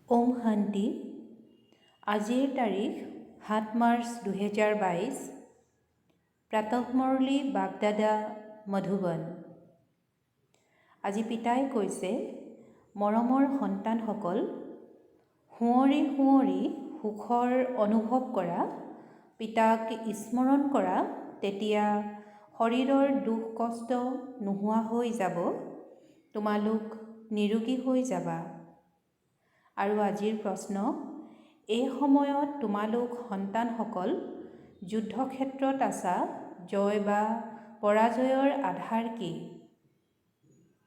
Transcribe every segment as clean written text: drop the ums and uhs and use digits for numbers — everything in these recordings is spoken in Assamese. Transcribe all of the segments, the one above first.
ওম শান্তি। আজিৰ তাৰিখ ৭ মাৰ্চ ২০২২। প্ৰাতঃমুৰলী বাগদাদা মধুবন। আজি পিতাই কৈছে, মৰমৰ সন্তানসকল, সুঁৱৰি সুঁৱৰি সুখৰ অনুভৱ কৰা, পিতাক স্মৰণ কৰা, তেতিয়া শৰীৰৰ দুখ কষ্ট নোহোৱা হৈ যাব, তোমালোক নিৰোগী হৈ যাবা। আৰু আজিৰ প্ৰশ্ন, এই সময়ত তোমালোক সন্তানসকল যুদ্ধক্ষেত্ৰত আছা, জয় বা পৰাজয়ৰ আধাৰ কি?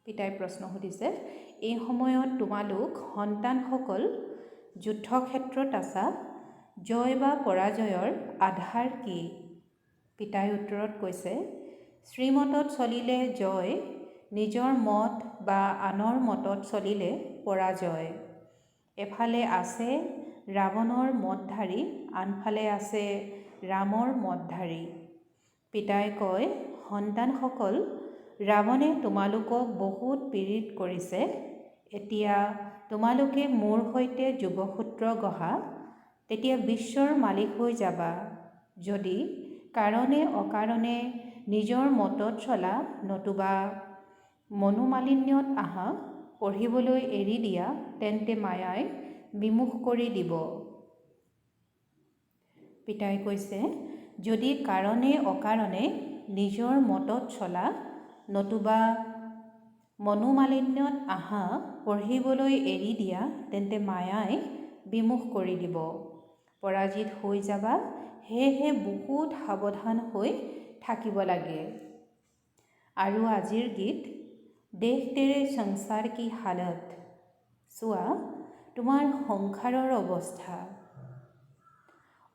পিতাই প্ৰশ্ন সুধিছে, এই সময়ত তোমালোক সন্তানসকল যুদ্ধক্ষেত্ৰত আছা, জয় বা পৰাজয়ৰ আধাৰ কি? পিতাই উত্তৰত কৈছে, শ্ৰীমতত চলিলে জয়, নিজৰ মত বা আনৰ মতত চলিলে পৰাজয়। এফালে আছে ৰাৱণৰ মতধাৰী, আনফালে আছে ৰামৰ মতধাৰী। পিতাই কয়, সন্তানসকল, ৰাৱণে তোমালোকক বহুত পীড়িত কৰিছে। এতিয়া তোমালোকে মোৰ সৈতে যোগসূত্ৰ গঢ়া, তেতিয়া বিশ্বৰ মালিক হৈ যাবা। যদি কাৰণে অকাৰণে নিজৰ মতত চলা, নতুবা মনোমালিন্যত আহা, পঢ়িবলৈ এৰি দিয়া, তেন্তে মায়াই বিমুখ কৰি দিব। পিতাই কৈছে, যদি কাৰণে অকাৰণে নিজৰ মতত চলা, নতুবা মনোমালিন্যত আহা, পঢ়িবলৈ এৰি দিয়া, তেন্তে মায়াই বিমুখ কৰি দিব। পৰাজিত হৈ যাবা। সেয়েহে বহুত সাৱধান হৈ থাকিব লাগে। আৰু আজিৰ গীত, দেখ তেৰে সংসাৰ কি হালত। চোৱা তোমাৰ সংসাৰৰ অৱস্থা।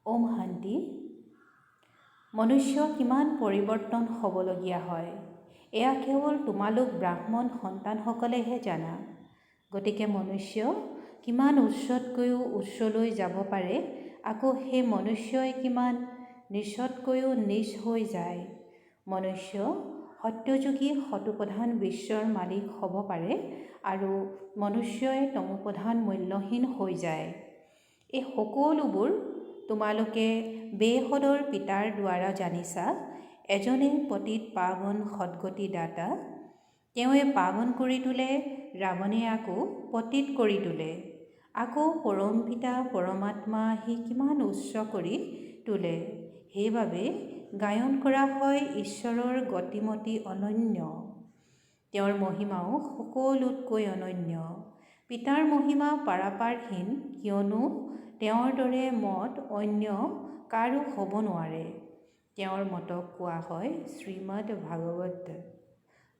ওম শান্তি। মনুষ্য কিমান পৰিৱৰ্তন হ'বলগীয়া হয়, এয়া কেৱল তোমালোক ব্ৰাহ্মণ সন্তানসকলেহে জানা। গতিকে মনুষ্য কিমান উচ্চতকৈও উচ্চলৈ যাব পাৰে, আকৌ সেই মনুষ্যই কিমান নীচতকৈও নীচ হৈ যায়। মনুষ্য সত্যযুগী শতপ্ৰধান বিশ্বৰ মালিক হ'ব পাৰে আৰু মনুষ্যই তমোপ্ৰধান মূল্যহীন হৈ যায়। এই সকলোবোৰ তোমালোকে বেহদৰ পিতাৰ দ্বাৰা জানিছা। এজনে পতিত পাৱন সদ্গতি দাতা। তেওঁৱে পাৱন কৰি তোলে, ৰাৱণে আকৌ পতিত কৰি তোলে। আকৌ পৰম পিতা পৰমাত্মা আহি কিমান উচ্চ কৰি তোলে। সেইবাবে গায়ন কৰা হয় ঈশ্বৰৰ গতিমতি অনন্য। তেওঁৰ মহিমাও সকলোতকৈ অনন্য। পিতাৰ মহিমা পাৰাপাৰহীন, কিয়নো তেওঁৰ দৰে মত অন্য কাৰো হ'ব নোৱাৰে। তেওঁৰ মতক কোৱা হয় শ্ৰীমদ ভাগৱত।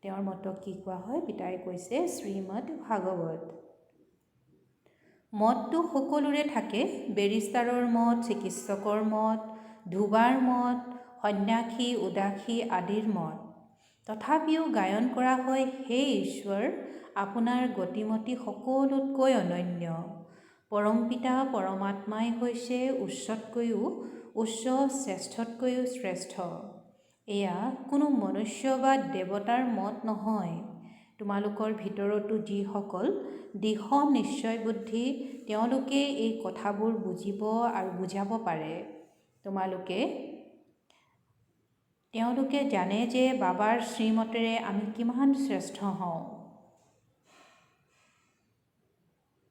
তেওঁৰ মতক কি কোৱা হয়? পিতাই কৈছে শ্ৰীমদ ভাগৱত। মতটো সকলোৰে থাকে, বেৰিষ্টাৰৰ মত, চিকিৎসকৰ মত, ধোবাৰ মত, সন্ন্যাসী উদাসী আদিৰ মত। তথাপিও গায়ন কৰা হয়, হে ঈশ্বৰ, আপোনাৰ গতিমতি সকলোতকৈ অনন্য। পৰমপিতা পৰমাত্মাই হৈছে উচ্চতকৈও উচ্চ, শ্ৰেষ্ঠতকৈও শ্ৰেষ্ঠ। এয়া কোনো মনুষ্য বা দেৱতাৰ মত নহয়। তোমালোকৰ ভিতৰতো যিসকল দৃঢ় নিশ্চয় বুদ্ধি, তেওঁলোকে এই কথাবোৰ বুজিব আৰু বুজাব পাৰে। তেওঁলোকে জানে যে বাবাৰ শ্ৰীমতেৰে আমি কিমান শ্ৰেষ্ঠ হওঁ।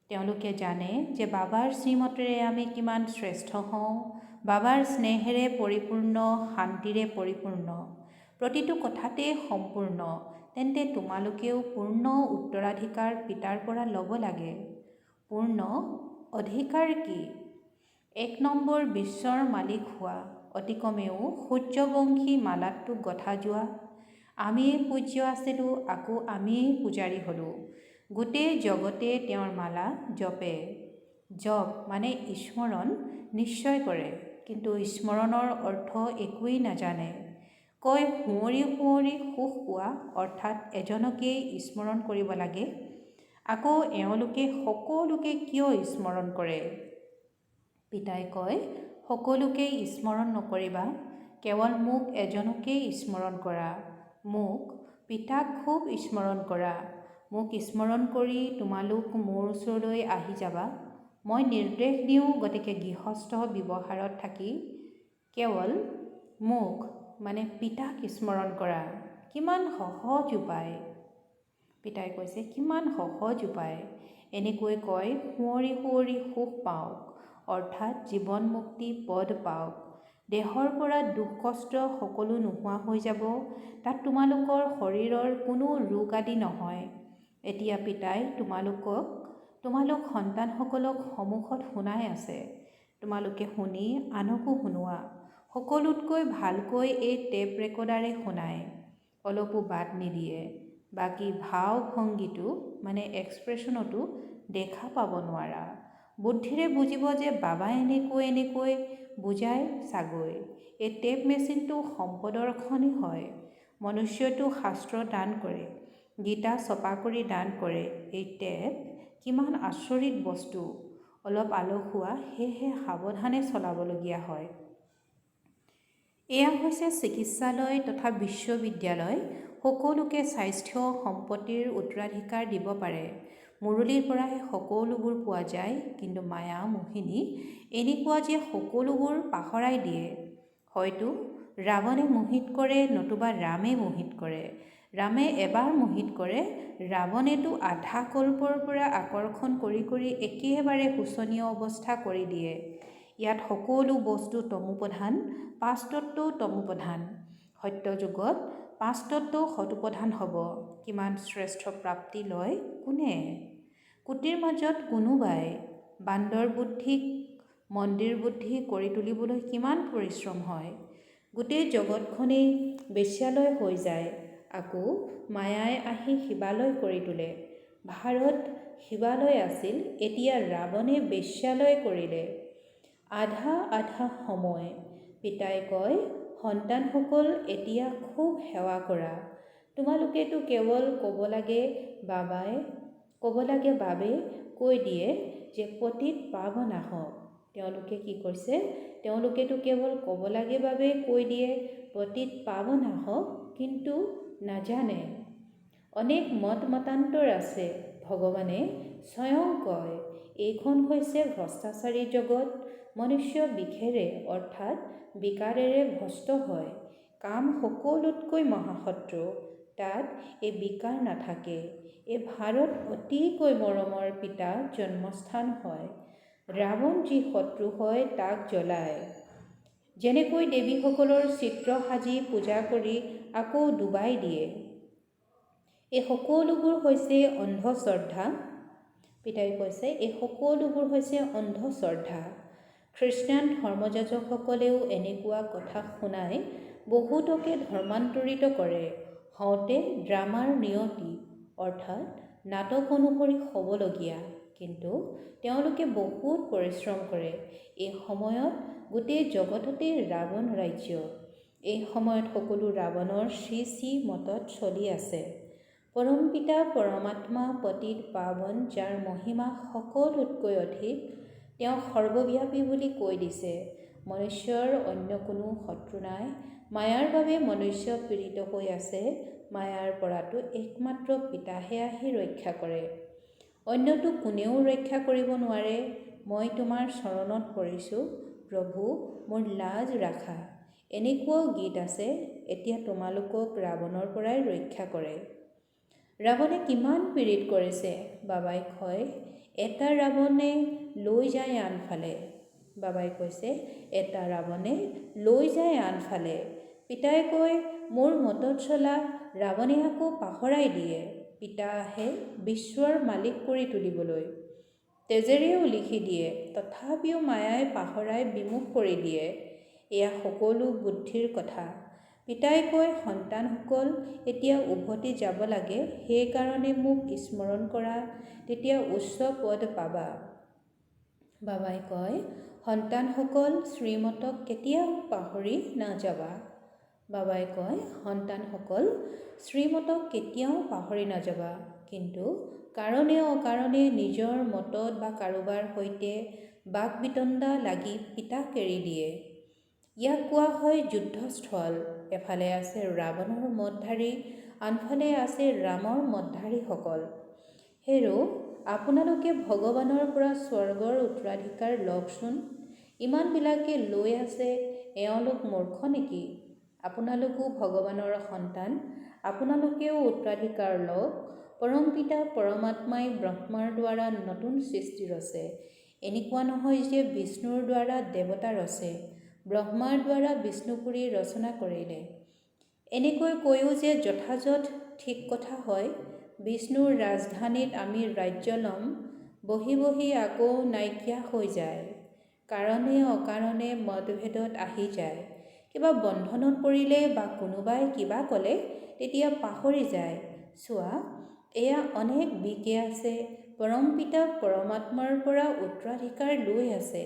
তেওঁলোকে জানে যে বাবাৰ শ্ৰীমতেৰে আমি কিমান শ্ৰেষ্ঠ হওঁ, বাবাৰ স্নেহেৰে পৰিপূৰ্ণ, শান্তিৰে পৰিপূৰ্ণ, প্ৰতিটো কথাতেই সম্পূৰ্ণ। তেন্তে তোমালোকেও পূৰ্ণ উত্তৰাধিকাৰ পিতাৰ পৰা ল'ব লাগে। পূৰ্ণ অধিকাৰ কি? ১ নম্বৰ বিশ্বৰ মালিক হোৱা, অতি কমেও সূৰ্যবংশী মালাটো গঁঠা যোৱা। আমিয়েই পূজ্য আছিলোঁ, আকৌ আমিয়েই পূজাৰী হ'লোঁ। গোটেই জগতে তেওঁৰ মালা জপে। জপ মানে স্মৰণ নিশ্চয় কৰে, কিন্তু স্মৰণৰ অৰ্থ একোৱেই নাজানে। কয় সুঁৱৰি সুঁৱৰি সুখ পোৱা, অৰ্থাৎ এজনকেই স্মৰণ কৰিব লাগে। আকৌ এওঁলোকে সকলোকে কিয় স্মৰণ কৰে? পিতাই কয়, সকলোকেই স্মৰণ নকৰিবা, কেৱল মোক এজনকেই স্মৰণ কৰা। মোক, পিতাক খুব স্মৰণ কৰা। মোক স্মৰণ কৰি তোমালোক মোৰ ওচৰলৈ আহি যাবা। মই নিৰ্দেশ দিওঁ, গতিকে গৃহস্থ ব্যৱহাৰত থাকি কেৱল মোক পিতাক স্মৰণ কৰা। কিমান সহজ উপায়। পিতাই কৈছে কিমান সহজ উপায়। এনেকৈ কয় সুঁৱৰি সুঁৱৰি সুখ পাওক, অৰ্থাৎ জীৱন মুক্তি পদ পাওক। দেহৰ পৰা দুখ কষ্ট সকলো নোহোৱা হৈ যাব। তাত তোমালোকৰ শৰীৰৰ কোনো ৰোগ আদি নহয়। এতিয়া পিতাই তোমালোক সন্তানসকলক সন্মুখত শুনাই আছে। তোমালোকে শুনি আনকো শুনোৱা। সকলোতকৈ ভালকৈ এই টেপ ৰেকৰ্ডাৰে শুনায়, অলপো বাদ নিদিয়ে। বাকী ভাৱ ভংগীটো এক্সপ্ৰেশ্যনতো দেখা পাব নোৱাৰা। বুদ্ধিৰে বুজিব যে বাবাই এনেকৈ বুজায় চাগৈ। এই টেপ মেচিনটো সম্পদৰ খনি হয়। মনুষ্যটো শাস্ত্ৰ দান কৰে, গীতা ছপা কৰি দান কৰে। এই টেপ কিমান আচৰিত বস্তু। অলপ আলসুৱা, সেয়েহে সাৱধানে চলাবলগীয়া হয়। এয়া হৈছে চিকিৎসালয় তথা বিশ্ববিদ্যালয়। সকলোকে স্বাস্থ্য সম্পত্তিৰ উত্তৰাধিকাৰ দিব পাৰে। মুৰলীৰ পৰাই সকলোবোৰ পোৱা যায়। কিন্তু মায়া মোহিনী এনেকুৱা যে সকলোবোৰ পাহৰাই দিয়ে। হয়তো ৰাৱণে মোহিত কৰে, নতুবা ৰামে মোহিত কৰে। ৰামে এবাৰ মোহিত কৰে, ৰাৱণেতো আধা কল্পৰ পৰা আকৰ্ষণ কৰি একেবাৰে শোচনীয় অৱস্থা কৰি দিয়ে। ইয়াত সকলো বস্তু তমোপ্ৰধান, পাঁচতত্ত্বও তমোপ্ৰধান। সত্যযুগত পাঁচতত্ত্বও সতোপ্ৰধান হ'ব। কিমান শ্ৰেষ্ঠ প্ৰাপ্তি লয় কোনে? কোটিৰ মাজত কোনোবাই। বান্দৰ বুদ্ধিক মন্দিৰ বুদ্ধি কৰি তুলিবলৈ কিমান পৰিশ্ৰম হয়। গোটেই জগতখনেই বেশ্যালয় হৈ যায়। আকৌ মায়াই আহি শিৱালয় কৰি তোলে। ভাৰত শিৱালয় আছিল, এতিয়া ৰাৱণে বেশ্যালয় কৰিলে। আধা আধা সময়। পিতাই কয় সন্তানসকল এতিয়া খুব সেৱা কৰা। তোমালোকেতো কেৱল ক'ব লাগে বাবে কৈ দিয়ে যে পতিত পাৱন আহক। তেওঁলোকে কি কৈছে? তেওঁলোকেতো কেৱল ক'ব লাগে বাবে কৈ দিয়ে পতিত পাৱন আহক, কিন্তু নাজানে অনেক মত মতান্তৰ আছে। ভগৱানে স্বয়ং কয় এইখন হৈছে ভ্ৰষ্টাচাৰী জগত। মনুষ্য বিষেৰে অৰ্থাৎ বিকাৰেৰে ভ্ৰষ্ট হয়। কাম সকলোতকৈ মহাশত্ৰু। তাত এই বিকাৰ নাথাকে। এই ভাৰত অতিকৈ মৰমৰ পিতা জন্মস্থান হয়। ৰাৱণ যি শত্ৰু হয় তাক জ্বলায়। যেনেকৈ দেৱীসকলৰ চিত্ৰ সাজি পূজা কৰি আকৌ ডুবাই দিয়ে। এই সকলোবোৰ হৈছে অন্ধশ্ৰদ্ধা। পিতাই কৈছে এই সকলোবোৰ হৈছে অন্ধশ্ৰদ্ধা। খ্ৰীষ্টান ধৰ্মযাজকসকলেও এনেকুৱা কথা শুনাই বহুতকে ধৰ্মান্তৰিত কৰে। হওঁতে ড্ৰামাৰ নিয়তি অৰ্থাৎ নাটক অনুসৰি হ'বলগীয়া। কিন্তু তেওঁলোকে বহুত পৰিশ্ৰম কৰে। এই সময়ত গোটেই জগততে ৰাৱণ ৰাজ্য। এই সময়ত সকলো ৰাৱণৰ শ্ৰী মতত চলি আছে। পৰমপিতা পৰমাত্মা পতিত পাৱন, যাৰ মহিমা সকলোতকৈ অধিক, তেওঁ সৰ্বব্যাপী বুলি কৈ দিছে। মনুষ্যৰ অন্য কোনো শত্ৰু নাই। মায়াৰ বাবে মনুষ্য পীড়িত হৈ আছে। মায়াৰ পৰাটো একমাত্ৰ পিতাহে আহি ৰক্ষা কৰে। অন্যটো কোনেও ৰক্ষা কৰিব নোৱাৰে। মই তোমাৰ চৰণত পৰিছোঁ, প্ৰভু মোৰ লাজ ৰাখা। এনেকুৱাও গীত আছে, এতিয়া তোমালোকক ৰাৱণৰ পৰাই ৰক্ষা কৰে। ৰাৱণে কিমান পীড়িত কৰিছে। বাবাই কয় এটা ৰাৱণে লৈ যায় আনফালে। বাবাই কৈছে এটা ৰাৱণে লৈ যায় আনফালে। পিতাই কয় মোৰ মতত চলা ৰাৱণে আকৌ পাহৰাই দিয়ে। পিতা আহে বিশ্বৰৰ মালিক কৰি তুলিবলৈ। তেজেৰেও লিখি দিয়ে, তথাপিও মায়াই পাহৰাই বিমুখ কৰি দিয়ে। এয়া সকলো বুদ্ধিৰ কথা। পিতাই কয় সন্তানসকল এতিয়া উভতি যাব লাগে, সেইকাৰণে মোক স্মৰণ কৰা, তেতিয়া উচ্চ পদ পাবা। বাবাই কয় সন্তানসকল শ্ৰীমতক কেতিয়াও পাহৰি নাযাবা। বাবাই কয় সন্তানসকল শ্ৰীমতক কেতিয়াও পাহৰি নাযাবা। কিন্তু কাৰণে অকাৰণে নিজৰ মতত বা কাৰোবাৰ সৈতে বাক বিতণ্ডা লাগি পিতাক এৰি দিয়ে। ইয়াক কোৱা হয় যুদ্ধস্থল। এফালে আছে ৰাৱণৰ মদধাৰী, আনফালে আছে ৰামৰ মদধাৰীসকল। হেৰ' আপোনালোকে ভগৱানৰ পৰা স্বৰ্গৰ উত্তৰাধিকাৰ লওকচোন। ইমানবিলাকে লৈ আছে, এওঁলোক মূৰ্খ নেকি? আপোনালোকো ভগৱানৰ সন্তান, আপোনালোকেও উত্তৰাধিকাৰ লওক। পৰমপিতা পৰমাত্মাই ব্ৰহ্মাৰ দ্বাৰা নতুন সৃষ্টি ৰচে। এনেকুৱা নহয় যে বিষ্ণুৰ দ্বাৰা দেৱতা ৰচে, ব্ৰহ্মাৰ দ্বাৰা বিষ্ণুপুৰী ৰচনা কৰিলে। এনেকৈ কৈও যে যথাযথ ঠিক কথা হয়। বিষ্ণুৰ ৰাজধানীত আমি ৰাজ্য ল'ম, বহি বহি আকৌ নাইকিয়া হৈ যায়। কাৰণে অকাৰণে মতভেদত আহি যায়। কিবা বন্ধনত পৰিলে বা কোনোবাই কিবা ক'লে তেতিয়া পাহৰি যায়। চোৱা, এয়া অনেক বিকে আছে, পৰমপিতা পৰমাত্মাৰ পৰা উত্তৰাধিকাৰ লৈ আছে,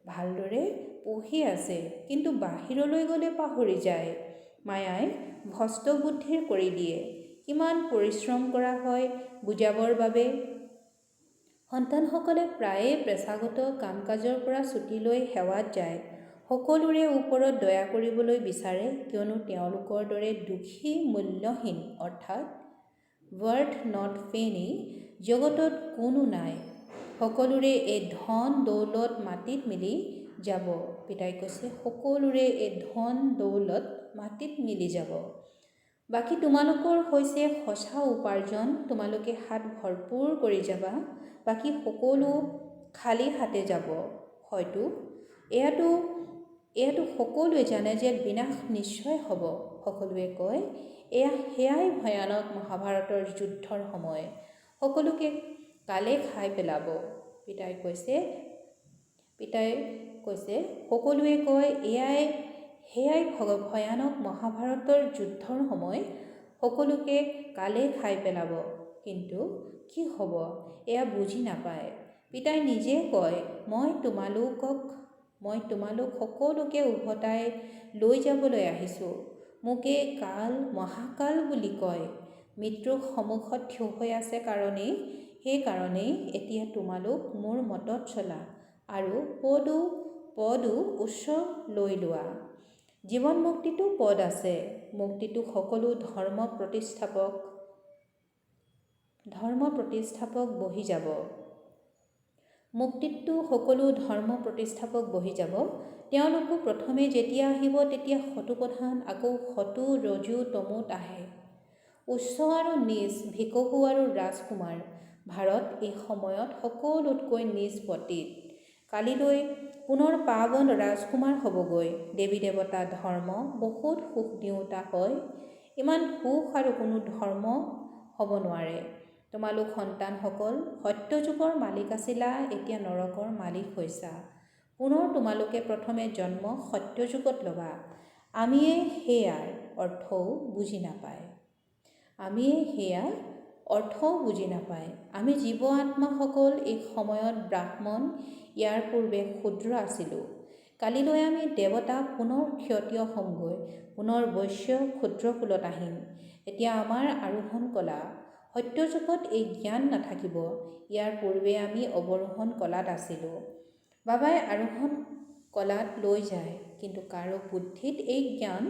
ভালদৰে পঢ়ি আছে, কিন্তু বাহিৰলৈ গ'লে পাহৰি যায়। মায়াই ভ্ৰষ্ট বুদ্ধিৰ কৰি দিয়ে। কিমান পৰিশ্ৰম কৰা হয় বুজাবৰ বাবে। সন্তানসকলে প্ৰায়ে পেছাগত কাম কাজৰ পৰা ছুটি লৈ সেৱাত যায়। সকলোৰে ওপৰত দয়া কৰিবলৈ বিচাৰে, কিয়নো তেওঁলোকৰ দৰে দুখী মূল্যহীন অৰ্থাৎ ৱৰ্থ নট পেনি জগতত কোনো নাই। সকলোৰে এই ধন দৌলত মাটিত মিলি যাব। পিতাই কৈছে, সকলোৰে এই ধন দৌলত মাটিত মিলি যাব। বাকী তোমালোকৰ হৈছে সঁচা উপাৰ্জন, তোমালোকে হাত ভৰপূৰ কৰি যাবা, বাকী সকলো খালী হাতে যাব। হয়তো এয়াতো সকলোৱে জানে যে বিনাশ নিশ্চয় হ'ব। সকলোৱে কয়, সেয়াই ভয়ানক মহাভাৰতৰ যুদ্ধৰ সময়, সকলোকে কালে খাই পেলাব। পিতাই কৈছে সকলোৱে কয় সেয়াই ভয়ানক মহাভাৰতৰ যুদ্ধৰ সময়, সকলোকে কালে খাই পেলাব। কিন্তু কি হ'ব এয়া বুজি নাপায়। পিতাই নিজে কয়, মই তোমালোক সকলোকে উভতাই লৈ যাবলৈ আহিছোঁ। মোকে কাল মহাকাল বুলি কয়। মৃত্যুৰ সন্মুখত থিয় হৈ আছে সেইকাৰণেই এতিয়া তোমালোক মোৰ মতত চলা আৰু পদো উচ্চ লৈ লোৱা। জীৱন মুক্তিতো পদ আছে। মুক্তিটো সকলো ধৰ্ম প্ৰতিষ্ঠাপক বহি যাব। মুক্তিততো সকলো ধৰ্ম প্ৰতিষ্ঠাপক বহি যাব। তেওঁলোকো প্ৰথমে যেতিয়া আহিব তেতিয়া শতুপ্ৰধান, আকৌ শতু ৰজু তমুত আহে। উচ্চ আৰু নীচ, ভিকহু আৰু ৰাজকুমাৰ। ভাৰত এই সময়ত সকলোতকৈ নীচ পতিত। কালিলৈ পুনৰ পাৱন ৰাজকুমাৰ হ'বগৈ। দেৱী দেৱতা ধৰ্ম বহুত সুখ দিওঁতা হয়। ইমান সুখ আৰু কোনো ধৰ্ম হ'ব নোৱাৰে। তোমালোক সন্তানসকল সত্যযুগৰ মালিক আছিলা, এতিয়া নৰকৰ মালিক হৈছা। পুনৰ তোমালোকে প্ৰথমে জন্ম সত্যযুগত ল'বা। আমিয়ে সেয়াৰ অৰ্থও বুজি নাপায়। আমি জীৱ আত্মাসকল এই সময়ত ব্ৰাহ্মণ, ইয়াৰ পূৰ্বে শূদ্ৰ আছিলোঁ। কালিলৈ আমি দেৱতা পুনৰ ক্ষত্ৰিয় হ'মগৈ, পুনৰ বৈশ্য ক্ষুদ্ৰ কুলত আহিম। এতিয়া আমাৰ আৰোহণ কলা। সত্যযুগত এই জ্ঞান নাথাকিব। ইয়াৰ পূৰ্বে আমি অৱৰোহণ কলাত আছিলোঁ। বাবাই আৰোহণ কলাত লৈ যায়, কিন্তু কাৰো বুদ্ধিত এই জ্ঞান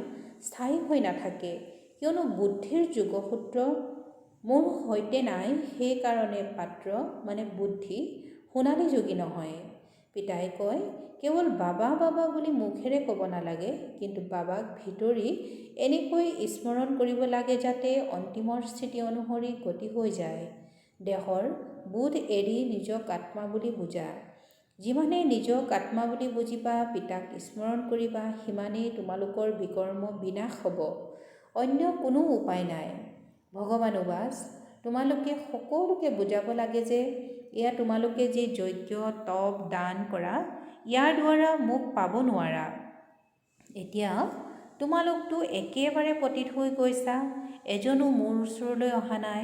স্থায়ী হৈ নাথাকে, কিয়নো বুদ্ধিৰ যোগসূত্ৰ মোৰ সৈতে নাই। সেইকাৰণে পাত্ৰ বুদ্ধি সোণালী যোগী নহয়। পিতাই কয়, কেৱল বাবা বাবা বুলি মুখেৰে ক'ব নালাগে, কিন্তু বাবাক ভিতৰি এনেকৈ স্মৰণ কৰিব লাগে যাতে অন্তিমৰ স্থিতি অনুসৰি গতি হৈ যায়। দেহৰ বোধ এৰি নিজক আত্মা বুলি বুজা। যিমানেই নিজক আত্মা বুলি বুজিবা, পিতাক স্মৰণ কৰিবা, সিমানেই তোমালোকৰ বিকৰ্ম বিনাশ হ'ব। অন্য কোনো উপায় নাই। ভগৱানুবাচ, তোমালোকে সকলোকে বুজাব লাগে যে এয়া তোমালোকে যি যজ্ঞ তপ দান কৰা, ইয়াৰ দ্বাৰা মোক পাব নোৱাৰা। এতিয়া তোমালোকতো একেবাৰে পতিত হৈ গৈছা, এজনো মোৰ ওচৰলৈ অহা নাই।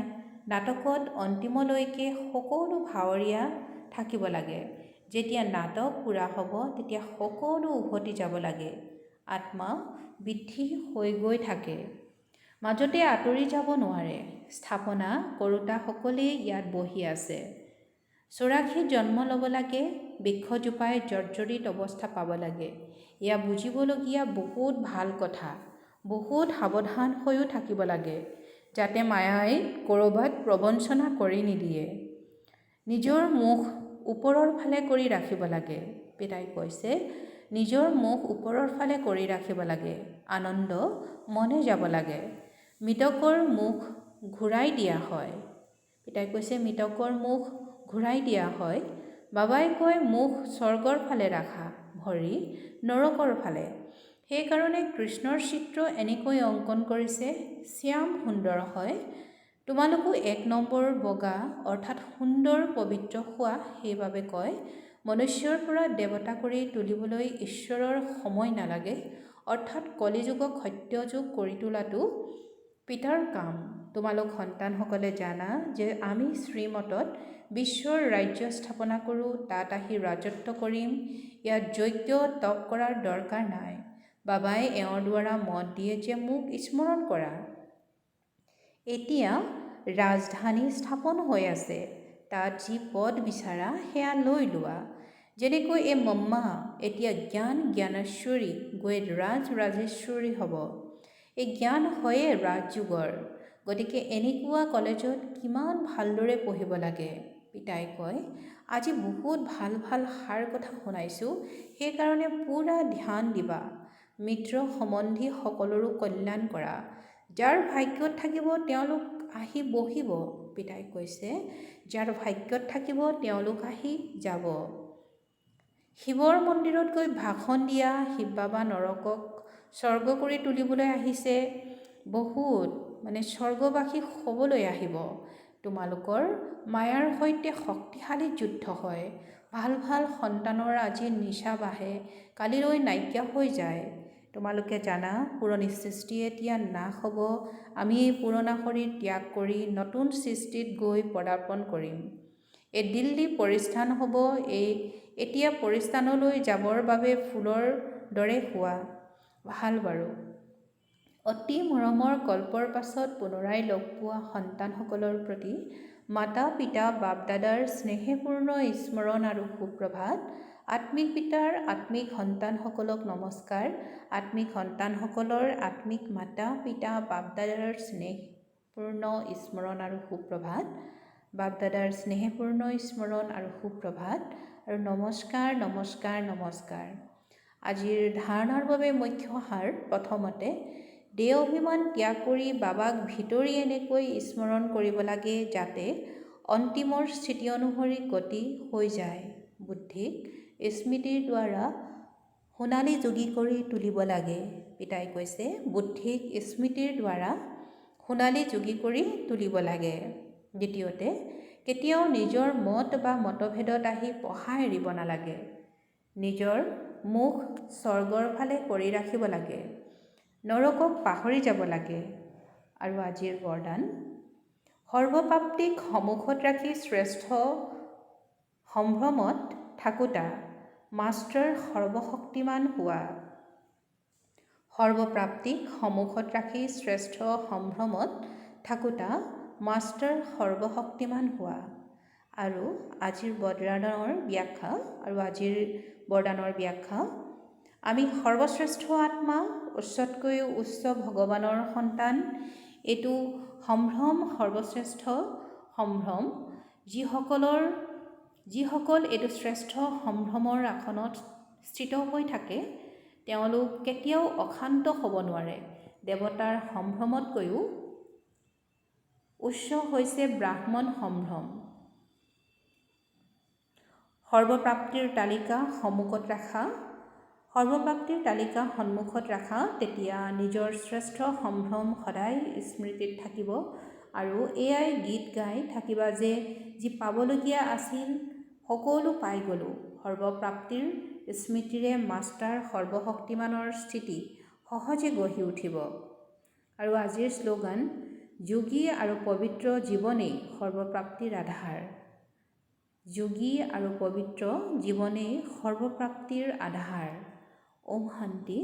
নাটকত অন্তিমলৈকে সকলো ভাৱৰীয়া থাকিব লাগে। যেতিয়া নাটক পূৰা হ'ব তেতিয়া সকলো উভতি যাব লাগে। আত্মা বৃদ্ধি হৈ গৈ থাকে, মাজতে আঁতৰি যাব নোৱাৰে। স্থাপনা কৰোঁতাসকলেই ইয়াত বহি আছে। 84 জন্ম ল'ব লাগে, বৃক্ষজোপাই জৰ্জৰিত অৱস্থা পাব লাগে। এয়া বুজিবলগীয়া বহুত ভাল কথা। বহুত সাৱধান হৈও থাকিব লাগে, যাতে মায়াই ক'ৰবাত প্ৰবঞ্চনা কৰি নিদিয়ে। নিজৰ মুখ ওপৰৰ ফালে কৰি ৰাখিব লাগে। পিতাই কৈছে নিজৰ মুখ ওপৰৰ ফালে কৰি ৰাখিব লাগে। আনন্দ মনে যাব লাগে। মৃতকৰ মুখ ঘূৰাই দিয়া হয়। পিতাই কৈছে মৃতকৰ মুখ ঘূৰাই দিয়া হয়। বাবাই কয় মুখ স্বৰ্গৰ ফালে ৰাখা, ভৰি নৰকৰ ফালে। সেইকাৰণে কৃষ্ণৰ চিত্ৰ এনেকৈ অংকন কৰিছে, শ্যাম সুন্দৰ হয়। তোমালোকো 1 নম্বৰ বগা অৰ্থাৎ সুন্দৰ পবিত্ৰ হোৱা। সেইবাবে কয় মনুষ্যৰ পৰা দেৱতা কৰি তুলিবলৈ ঈশ্বৰৰ সময় নালাগে, অৰ্থাৎ কলিযুগক সত্যযুগ কৰি তোলাটো পিতাৰ কাম। তোমালোক সন্তানসকলে জানা যে আমি শ্ৰীমতত বিশ্বৰ ৰাজ্য স্থাপনা কৰোঁ, তাত আহি ৰাজত্ব কৰিম। ইয়াত যজ্ঞ তপ কৰাৰ দৰকাৰ নাই। বাবাই এওঁৰ দ্বাৰা মত দিয়ে যে মোক স্মৰণ কৰা। এতিয়া ৰাজধানী স্থাপন হৈ আছে, তাত যি পদ বিচাৰা সেয়া লৈ লোৱা। যেনেকৈ এই মম্মা এতিয়া জ্ঞানেশ্বৰী গৈ ৰাজেশ্বৰী হ'ব। এই জ্ঞান হয়ে ৰাজযোগৰ। গতিকে এনেকুৱা কলেজত কিমান ভালদৰে পঢ়িব লাগে। পিতাই কয় আজি বহুত ভাল ভাল সাৰ কথা শুনাইছোঁ, সেইকাৰণে পূৰা ধ্যান দিবা। মিত্ৰ সম্বন্ধী সকলোৰো কল্যাণ কৰা। যাৰ ভাগ্যত থাকিব তেওঁলোক আহি বহিব। পিতাই কৈছে যাৰ ভাগ্যত থাকিব তেওঁলোক আহি যাব। শিৱৰ মন্দিৰত গৈ ভাষণ দিয়া, শিৱ বাবা নৰকক স্বৰ্গ কৰি তুলিবলৈ আহিছে। বহুত স্বৰ্গবাসী হ'বলৈ আহিব। তোমালোকৰ মায়াৰ সৈতে শক্তিশালী যুদ্ধ হয়। ভাল ভাল সন্তানৰ আজি নিচা বাঢ়ে, কালিলৈ নাইকিয়া হৈ যায়। তোমালোকে জানা পুৰণি সৃষ্টি এতিয়া নাশ হ'ব। আমি এই পুৰণা শৰীৰ ত্যাগ কৰি নতুন সৃষ্টিত গৈ পদাৰ্পণ কৰিম। এই দিল্লী পৰিস্থান হ'ব। এতিয়া পৰিস্থানলৈ যাবৰ বাবে ফুলৰ দৰে হোৱা। ভাল বাৰু। অতি মৰমৰ কল্পৰ পাছত পুনৰাই লগ পোৱা সন্তানসকলৰ প্ৰতি মাতা পিতা বাপ দাদাৰ স্নেহপূৰ্ণ স্মৰণ আৰু সুপ্ৰভাত। আত্মিক পিতাৰ আত্মিক সন্তানসকলক নমস্কাৰ। আত্মিক সন্তানসকলৰ আত্মিক মাতা পিতা বাপ দাদাৰ স্নেহপূৰ্ণ স্মৰণ আৰু সুপ্ৰভাত। বাপ দাদাৰ স্নেহপূৰ্ণ স্মৰণ আৰু সুপ্ৰভাত আৰু নমস্কাৰ নমস্কাৰ নমস্কাৰ। আজিৰ ধাৰণাৰ বাবে মুখ্য সাৰ। প্ৰথমতে দেহ অভিমান ত্যাগ কৰি বাবাক ভিতৰি এনেকৈ স্মৰণ কৰিব লাগে যাতে অন্তিমৰ স্থিতি অনুসৰি গতি হৈ যায়। বুদ্ধিক স্মৃতিৰ দ্বাৰা সোণালী যোগী কৰি তুলিব লাগে। পিতাই কৈছে বুদ্ধিক স্মৃতিৰ দ্বাৰা সোণালী যোগী কৰি তুলিব লাগে। দ্বিতীয়তে কেতিয়াও নিজৰ মত বা মতভেদত আহি পঢ়া এৰিব নালাগে। নিজৰ মুখ স্বৰ্গৰ ফালে কৰি ৰাখিব লাগে। নৰকক পাহৰি যাব লাগে। আৰু আজিৰ বৰদান সৰ্বপ্ৰাপ্তিক সন্মুখত ৰাখি শ্ৰেষ্ঠ সম্ভ্ৰমত থাকোঁতা মাষ্টাৰ সৰ্বশক্তিমান হোৱা। সৰ্বপ্ৰাপ্তিক সন্মুখত ৰাখি শ্ৰেষ্ঠ সম্ভ্ৰমত থাকোঁতা মাষ্টাৰ সৰ্বশক্তিমান হোৱা। আৰু আজিৰ বৰদানৰ ব্যাখ্যা আমি সৰ্বশ্ৰেষ্ঠ আত্মা, উচ্চতকৈও উচ্চ ভগৱানৰ সন্তান। এইটো সম্ভ্ৰম সৰ্বশ্ৰেষ্ঠ সম্ভ্ৰম। যিসকল এইটো শ্ৰেষ্ঠ সম্ভ্ৰমৰ আসনত স্থিত হৈ থাকে তেওঁলোক কেতিয়াও অশান্ত হ'ব নোৱাৰে। দেৱতাৰ সম্ভ্ৰমতকৈও উচ্চ হৈছে ব্ৰাহ্মণ সম্ভ্ৰম। সৰ্বপ্ৰাপ্তিৰ তালিকা সন্মুখত ৰাখা, তেতিয়া নিজৰ শ্ৰেষ্ঠ সম্ভ্ৰম সদায় স্মৃতিত থাকিব। আৰু এয়াই গীত গাই থাকিবা যে যি পাবলগীয়া আছিল সকলো পাই গ'লোঁ। সৰ্বপ্ৰাপ্তিৰ স্মৃতিৰে মাষ্টাৰ সৰ্বশক্তিমানৰ স্থিতি সহজে গঢ়ি উঠিব। আৰু আজিৰ শ্লোগান যোগী আৰু পবিত্ৰ জীৱনেই সৰ্বপ্ৰাপ্তিৰ আধাৰ। যোগী আৰু পবিত্ৰ জীৱনেই সৰ্বপ্ৰাপ্তিৰ আধাৰ। ওম শান্তি।